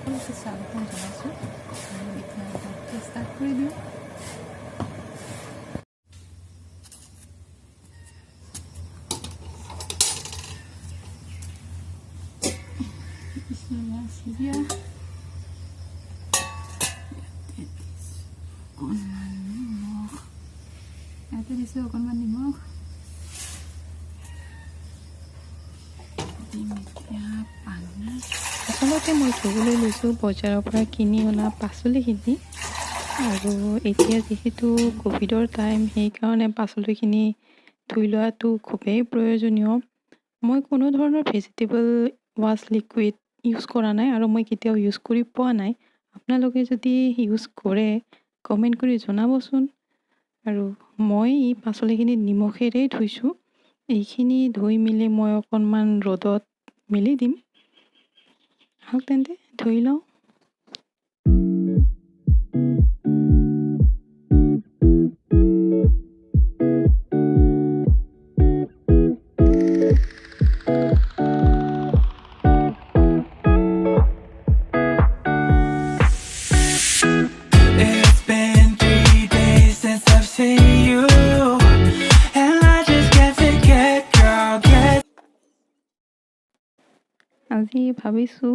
সকলোকে স্বাগতম জনাইছোঁ আৰু এতিয়া ভাতটো ষ্টাৰ্ট কৰি দিওঁ। চিৰিয়া অকণমান নিমখ, ইয়াতে দিছোঁ অকণমান নিমখ, দিম এতিয়া পানী। আচলতে মই ধুবলৈ লৈছোঁ বজাৰৰ পৰা কিনি অনা পাচলিখিনি, আৰু এতিয়া যিহেতু ক'ভিডৰ টাইম, সেইকাৰণে পাচলিখিনি ধুই লোৱাটো খুবেই প্ৰয়োজনীয়। মই কোনো ধৰণৰ ভেজিটেবল ৱাছ লিকুইড ইউজ কৰা নাই আৰু মই কেতিয়াও ইউজ কৰি পোৱা নাই। আপোনালোকে যদি ইউজ কৰে কমেণ্ট কৰি জনাবচোন। আৰু মই এই পাচলিখিনি নিমখেৰেই ধুইছোঁ। এইখিনি ধুই মেলি মই অকণমান ৰ'দত মেলি দিম। আহক তেন্তে ধুই লওঁ। আজি ভাবিছোঁ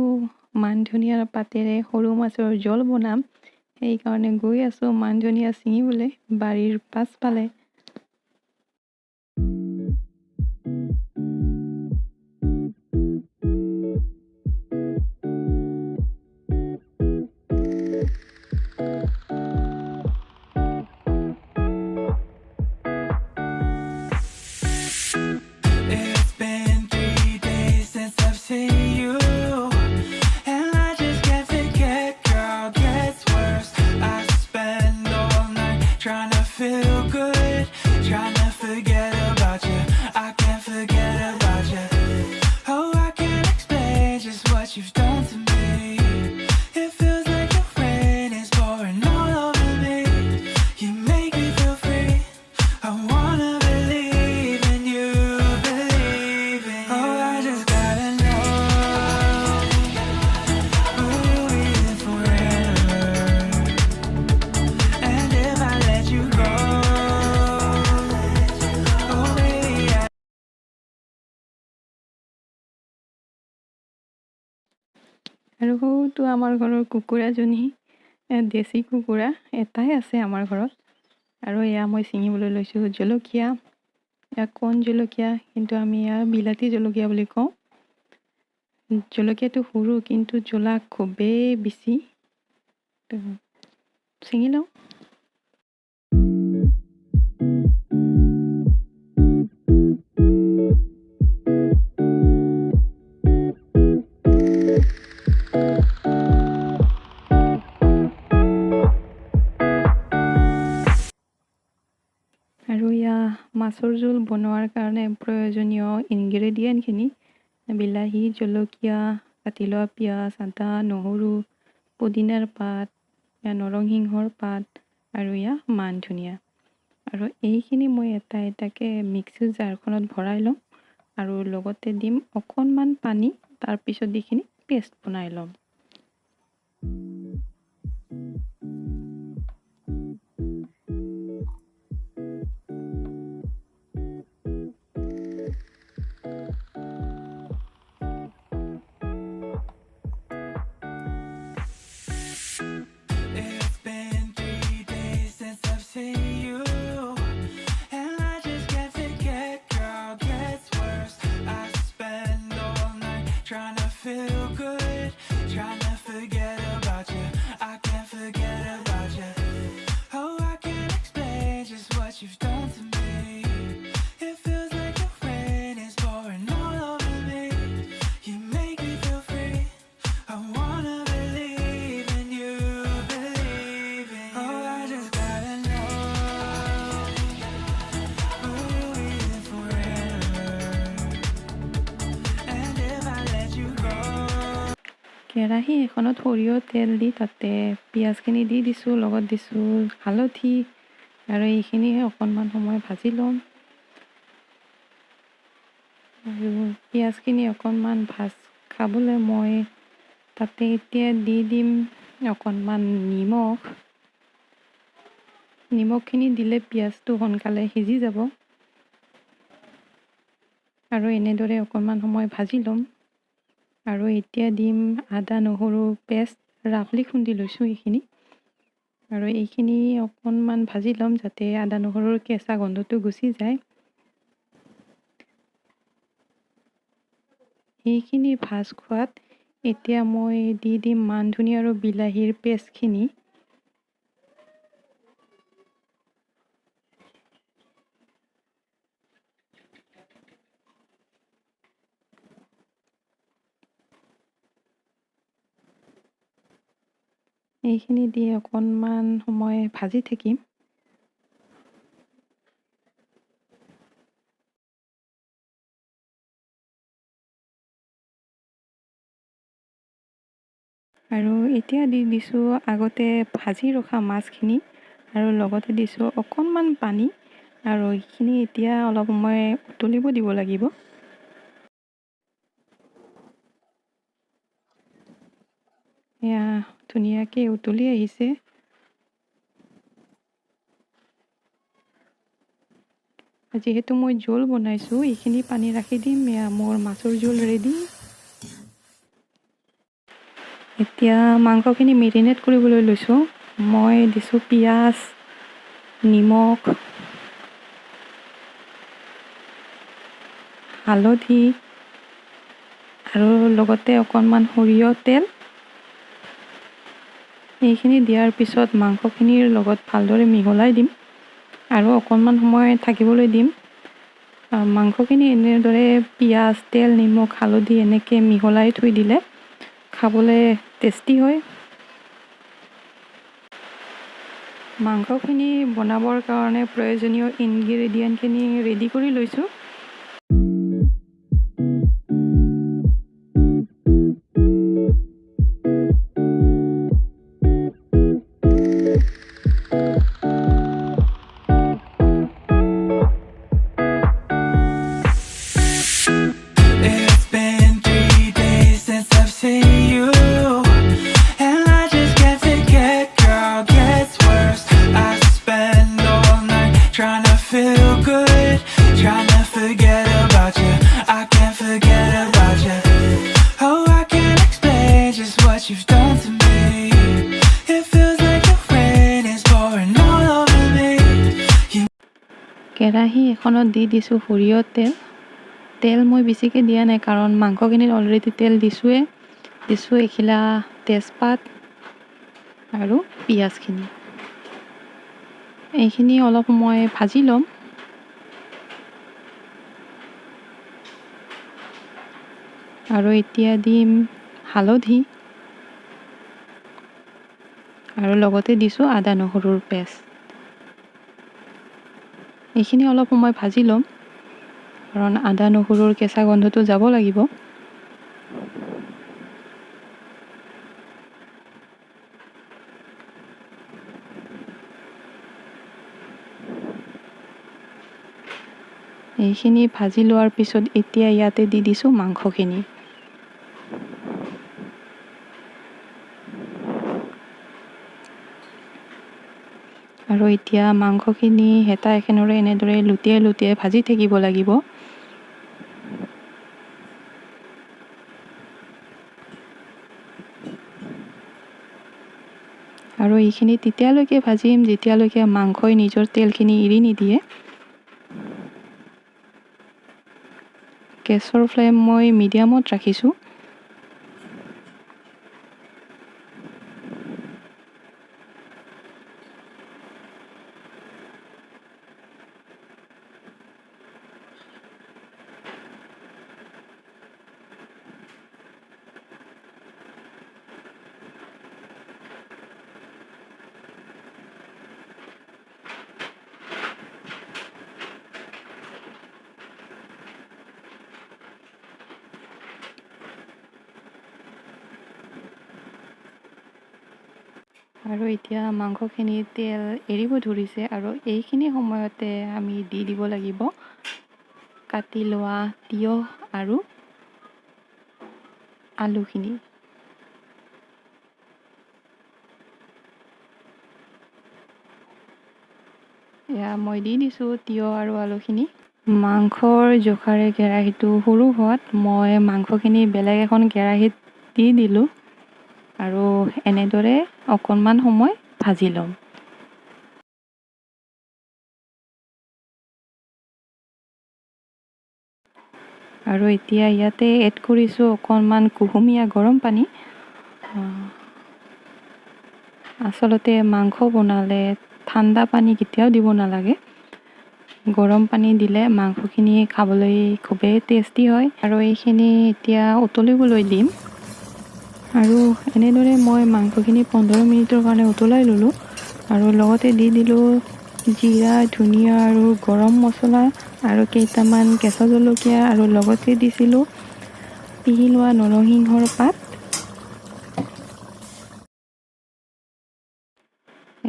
মান ধনিয়াৰ পাতেৰে সৰু মাছৰ জোল বনাম। সেইকাৰণে গৈ আছোঁ মান ধনিয়া ছিঙিবলৈ বাৰীৰ পাছফালে। আৰু সৰুটো আমাৰ ঘৰৰ কুকুৰাজনী, দেশী কুকুৰা এটাই আছে আমাৰ ঘৰত। আৰু এয়া মই ছিঙিবলৈ লৈছোঁ জলকীয়া। এয়া কণ জলকীয়া, কিন্তু আমি এয়া বিলাতী জলকীয়া বুলি কওঁ। জলকীয়াটো সৰু কিন্তু জ্বলা খুবেই বেছি। ছিঙি লওঁ। আৰু এয়া মাছৰ জোল বনোৱাৰ কাৰণে প্ৰয়োজনীয় ইনগ্ৰেডিয়েণ্টখিনি: বিলাহী, জলকীয়া, কাটি লোৱা পিঁয়াজ, আদা, নহৰু, পুদিনাৰ পাত, নৰসিংহৰ পাত, আৰু এয়া মান ধনিয়া। আৰু এইখিনি মই এটা এটাকৈ মিক্সি জাৰখনত ভৰাই লওঁ আৰু লগতে দিম অকণমান পানী। তাৰপিছত এইখিনি পেষ্ট বনাই ল'ম। কেৰাহী এখনত সৰিয়হ তেল দি তাতে পিঁয়াজখিনি দি দিছোঁ, লগত দিছোঁ হালধি, আৰু এইখিনিহে অকণমান সময় ভাজি ল'ম। আৰু পিঁয়াজখিনি অকণমান ভাজ খাবলৈ মই তাতে এতিয়া দি দিম অকণমান নিমখখিনি দিলে পিঁয়াজটো সোনকালে সিজি যাব আৰু এনেদৰে অকণমান সময় ভাজি ল'ম আৰু এতিয়া দিম আদা নহৰু পেষ্ট ৰাফলি খুন্দি লৈছোঁ এইখিনি আৰু এইখিনি অকণমান ভাজি ল'ম যাতে আদা নহৰুৰ কেঁচা গন্ধটো গুচি যায় এইখিনি ভাজ খোৱাত এতিয়া মই দি দিম মান ধনিয়া আৰু বিলাহীৰ পেষ্টখিনি এইখিনি দি অকণমান সময় ভাজি থাকিম আৰু এতিয়া দি দিছোঁ আগতে ভাজি ৰখা মাছখিনি আৰু লগতে দিছোঁ অকণমান পানী আৰু এইখিনি এতিয়া অলপ সময় উতলিব দিব লাগিব এয়া ধুনীয়াকৈ উতলি আহিছে যিহেতু মই জোল বনাইছোঁ এইখিনি পানী ৰাখি দিম এয়া মোৰ মাছৰ জোল ৰেডি এতিয়া মাংসখিনি মেৰিনেট কৰিবলৈ লৈছোঁ মই দিছোঁ পিঁয়াজ নিমখ হালধি আৰু লগতে অকণমান সৰিয়হ তেল এইখিনি দিয়াৰ পিছত মাংসখিনিৰ লগত ভালদৰে মিহলাই দিম আৰু অকণমান সময় থাকিবলৈ দিম মাংসখিনি এনেদৰে পিঁয়াজ তেল নিমখ হালধি এনেকৈ মিহলাই থৈ দিলে খাবলৈ টেষ্টি হয় মাংসখিনি বনাবৰ কাৰণে প্ৰয়োজনীয় ইনগ্ৰেডিয়েণ্টখিনি ৰেডি কৰি লৈছোঁ কেৰাহী এখনত দি দিছোঁ সৰিয়হ তেল মই বেছিকৈ দিয়া নাই কাৰণ মাংসখিনিত অলৰেডি তেল দিছোঁ এখিলা তেজপাত আৰু পিঁয়াজখিনি এইখিনি অলপ সময় ভাজি ল'ম আৰু এতিয়া দিম হালধি আৰু লগতে দিছোঁ আদা নহৰুৰ পেষ্ট এইখিনি অলপ সময় ভাজি ল'ম কাৰণ আদা নহৰুৰ কেঁচা গন্ধটো যাব লাগিব এইখিনি ভাজি লোৱাৰ পিছত এতিয়া ইয়াতে দি দিছোঁ মাংসখিনি আৰু এতিয়া মাংসখিনি হেতা এখনেৰে এনেদৰে লুটিয়াই ভাজি থাকিব লাগিব আৰু এইখিনি তেতিয়ালৈকে ভাজিম যেতিয়ালৈকে মাংসই নিজৰ তেলখিনি এৰি নিদিয়ে গেছৰ ফ্লেম মই মিডিয়ামত ৰাখিছোঁ আৰু এতিয়া মাংসখিনি তেল এৰিব ধৰিছে আৰু এইখিনি সময়তে আমি দি দিব লাগিব কাটি লোৱা তিয়ঁহ আৰু আলুখিনি এয়া মই দি দিছোঁ তিয়ঁহ আৰু আলুখিনি। মাংসৰ জোখাৰে কেৰাহীটো সৰু হোৱাত মই মাংসখিনি বেলেগ এখন কেৰাহীত দি দিলোঁ আৰু এনেদৰে অকণমান সময় ভাজি ল'ম। আৰু এতিয়া ইয়াতে এড কৰিছোঁ অকণমান কুহুমীয়া গৰম পানী। আচলতে মাংস বনালে ঠাণ্ডা পানী কেতিয়াও দিব নালাগে। গৰম পানী দিলে মাংসখিনি খাবলৈ খুবেই টেষ্টি হয়। আৰু এইখিনি এতিয়া উতলিবলৈ দিম। আৰু এনেদৰে মই মাংসখিনি 15 মিনিটৰ কাৰণে উতলাই ল'লোঁ আৰু লগতে দি দিলোঁ জিৰা, ধনিয়া আৰু গৰম মছলা আৰু কেইটামান কেঁচা জলকীয়া আৰু লগতে দিছিলোঁ পিহি লোৱা নৰসিংহৰ পাত।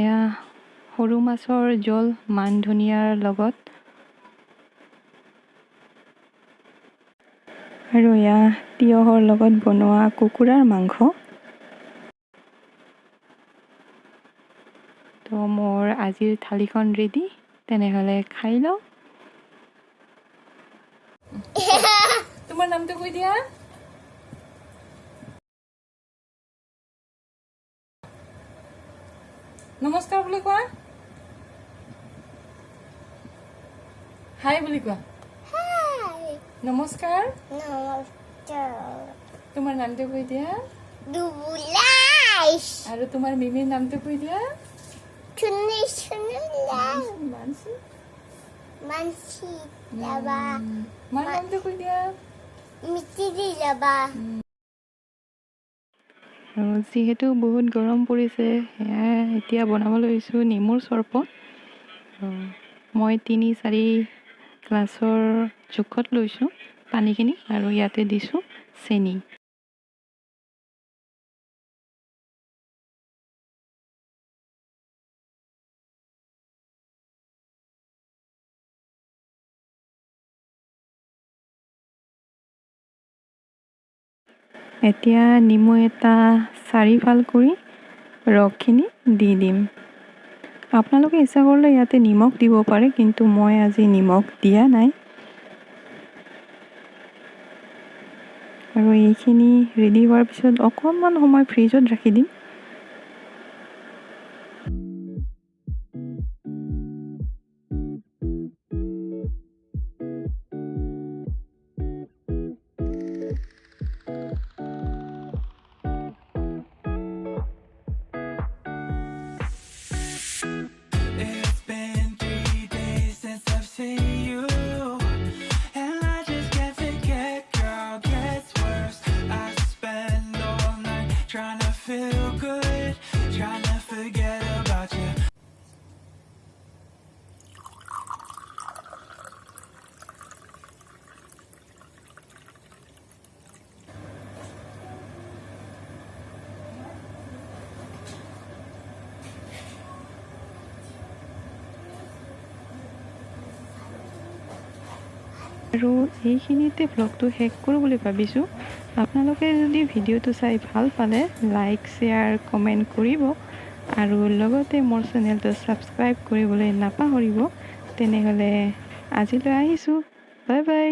এয়া সৰু মাছৰ জোল মান ধনিয়াৰ লগত। আৰু এয়া তিয়ঁহৰ লগত বনোৱা কুকুৰাৰ মাংস। তো মোৰ আজিৰ থালিখন ৰেডি। তেনেহ'লে খাই লওঁ। তোমাৰ নামটো কৈ দিয়া। নমস্কাৰ বুলি কোৱা। হাই বুলি কোৱা। নমস্কাৰ। তোমাৰ নামটো কৈ দিয়া। আৰু তোমাৰ মিমিৰ নামটো কৈ দিয়া। মাৰ নামটো কৈ দিয়া। আৰু যিহেতু বহুত গৰম পৰিছে সেয়া এতিয়া বনাব লৈছোঁ নেমুৰ চৰবত। মই 3-4 গ্লাছৰ জোখত লৈছোঁ পানীখিনি আৰু ইয়াতে দিছোঁ চেনি। এতিয়া নেমু এটা 4 ফাল কৰি ৰসখিনি দি দিম। আপোনালোকে ইচ্ছা কৰিলে ইয়াতে নিমখ দিব পাৰে, কিন্তু মই আজি নিমখ দিয়া নাই। আৰু এইখিনি ৰেডি হোৱাৰ পিছত অকণমান সময় ফ্ৰিজত ৰাখি দিম। It's been 3 days since I've seen you, and I just can't forget, girl, gets worse. I spend all night trying to feel good, trying to forget about you. আৰু এইখিনিতে ভ্লগটো শেষ কৰোঁ বুলি ভাবিছোঁ। আপোনালোকে যদি ভিডিঅ'টো চাই ভাল পালে লাইক, শ্বেয়াৰ, কমেণ্ট কৰিব আৰু লগতে মোৰ চেনেলটো ছাবস্ক্ৰাইব কৰিবলৈ নাপাহৰিব। তেনেহ'লে আজিলৈ আহিছোঁ। Bye bye.